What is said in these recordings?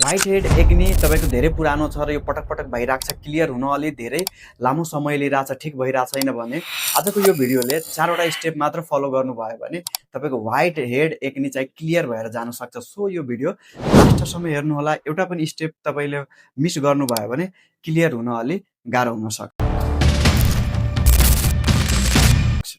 White head acne तपाईँको धेरै पुरानो छ र यो पटक पटक भइरहेको छ, क्लियर हुन अलि धेरै लामो समय लिइरहेछ, ठिक भइरहेको छैन भने आजको यो भिडियोले 4वटा स्टेप मात्र फलो गर्नुभयो भने तपाईँको व्हाइट हेड एक्ने चाहिँ क्लियर भएर जान सक्छ। सो यो भिडियो लास्टसम्म हेर्नुहोला। एउटा पनि स्टेप तपाईँले मिस गर्नुभयो भने क्लियर हुन अलि गाह्रो हुन सक्छ।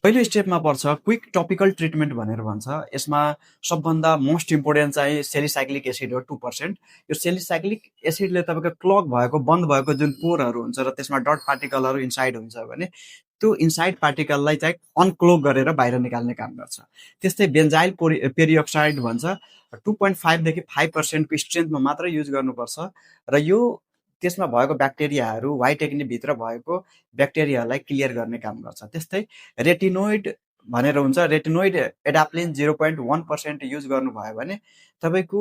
पहिलो स्टेपमा पर्छ क्विक टपिकल ट्रिटमेन्ट भनेर भन्छ। यसमा सबभन्दा मोस्ट इम्पोर्टेन्ट चाहिँ सेलिसाइक्लिक एसिड हो 2%। यो सेलिसाइक्लिक एसिडले तपाईँको क्लग भएको बन्द भएको जुन पोरहरू हुन्छ र त्यसमा डट पार्टिकलहरू इन्साइड हुन्छ भने त्यो इन्साइड पार्टिकललाई चाहिँ अनक्लोग गरेर बाहिर निकाल्ने काम गर्छ। त्यस्तै बेन्जाइल पेरिअक्साइड भन्छ 2.5 देखि 5% को स्ट्रेन्थमा मात्र युज गर्नुपर्छ र यो त्यसमा भएको ब्याक्टेरियाहरू व्हाइट एक्ने भित्र भएको ब्याक्टेरियालाई क्लियर गर्ने काम गर्छ। त्यस्तै रेटिनोइड भनेर हुन्छ, रेटिनोइड एडाप्लिन 0.1% युज गर्नुभयो भने तपाईँको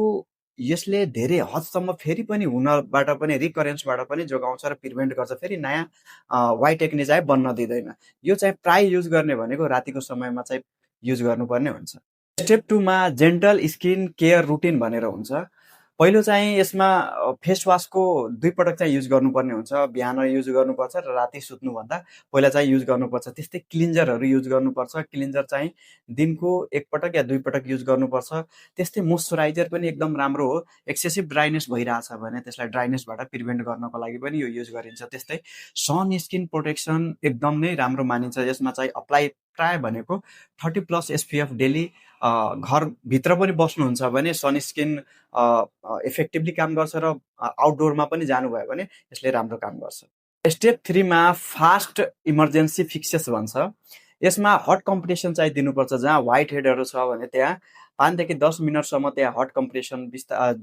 यसले धेरै हदसम्म फेरि पनि हुनबाट पनि रिकरेन्सबाट पनि जोगाउँछ र प्रिभेन्ट गर्छ, फेरि नयाँ व्हाइट एक्ने चाहिँ बन्न दिँदैन। यो चाहिँ प्राय युज गर्ने भनेको रातिको समयमा चाहिँ युज गर्नुपर्ने हुन्छ। स्टेप 2 मा जेन्टल स्किन केयर रुटिन भनेर हुन्छ। पहिलो चाहिँ यसमा फेस वासको 2 पटक चाहिँ युज गर्नुपर्ने हुन्छ। बिहान युज गर्नुपर्छ र राति सुत्नुभन्दा पहिला चाहिँ युज गर्नुपर्छ। त्यस्तै क्लिन्जरहरू युज गर्नुपर्छ। क्लिन्जर चाहिँ दिनको 1 पटक या 2 पटक युज गर्नुपर्छ। त्यस्तै मोइस्चराइजर पनि एकदम राम्रो हो। एक्सेसिभ ड्राइनेस भइरहेछ भने त्यसलाई ड्राइनेसबाट प्रिभेन्ट गर्नको लागि पनि यो युज गरिन्छ। त्यस्तै सन स्किन प्रोटेक्सन एकदम नै राम्रो मानिन्छ। यसमा चाहिँ अप्लाई प्राय भनेको 30+ SPF डेली घरभित्र पनि बस्नुहुन्छ भने सनस्क्रिन इफेक्टिभली काम गर्छ र आउटडोरमा पनि जानुभयो भने यसले राम्रो काम गर्छ। स्टेप 3 मा फास्ट इमर्जेन्सी फिक्सेस भन्छ। यसमा हट कम्प्रेसन चाहिँ दिनुपर्छ। जहाँ व्हाइट हेडहरू छ भने त्यहाँ 5 देखि 10 मिनटसम्म त्यहाँ हट कम्प्रेसन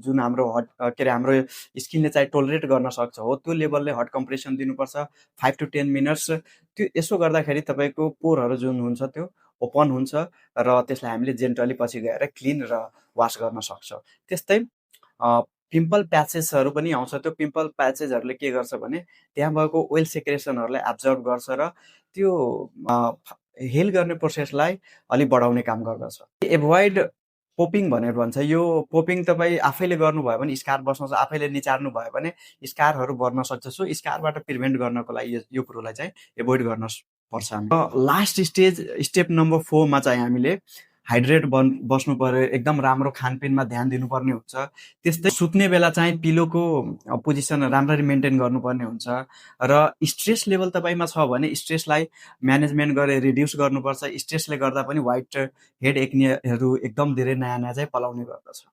जुन हाम्रो हाम्रो स्किनले चाहिँ टोलरेट गर्न सक्छ हो त्यो लेभलले हट कम्प्रेसन दिनुपर्छ 5 to 10 मिनट्स। त्यो यसो गर्दाखेरि तपाईँको पोरहरू जुन हुन्छ त्यो ओपन हुन्छ र त्यसलाई हामीले जेन्टली पछि गएर क्लिन र वास गर्न सक्छौँ। त्यस्तै पिम्पल प्याचेसहरू पनि आउँछ। त्यो पिम्पल प्याचेसहरूले के गर्छ भने त्यहाँ भएको ओइल सेक्रेसनहरूलाई एब्जर्ब गर्छ र त्यो हिल गर्ने प्रोसेसलाई अलिक बढाउने काम गर्दछ। एभोइड पोपिङ भनेर भन्छ। यो पोपिङ तपाईँ आफैले गर्नुभयो भने स्कार बस्न सक्छ, आफैले निचार्नु भयो भने स्कारहरू बढ्न सक्छ। सो स्कारबाट प्रिभेन्ट गर्नको लागि यो कुरोलाई चाहिँ एभोइड गर्न पर्छ। लास्ट स्टेप नम्बर 4 मा चाहिँ हामीले हाइड्रेट बस्नु पर्यो। एकदम राम्रो खानपिनमा ध्यान दिनुपर्ने हुन्छ। त्यस्तै सुत्ने बेला चाहिँ पिलोको पोजिसन राम्ररी मेन्टेन गर्नुपर्ने हुन्छ र स्ट्रेस लेभल तपाईँमा छ भने स्ट्रेसलाई म्यानेजमेन्ट गरेर रिड्युस गर्नुपर्छ। स्ट्रेसले गर्दा पनि व्हाइट हेड एक्नेहरू एकदम धेरै नयाँ चाहिँ पलाउने गर्दछ।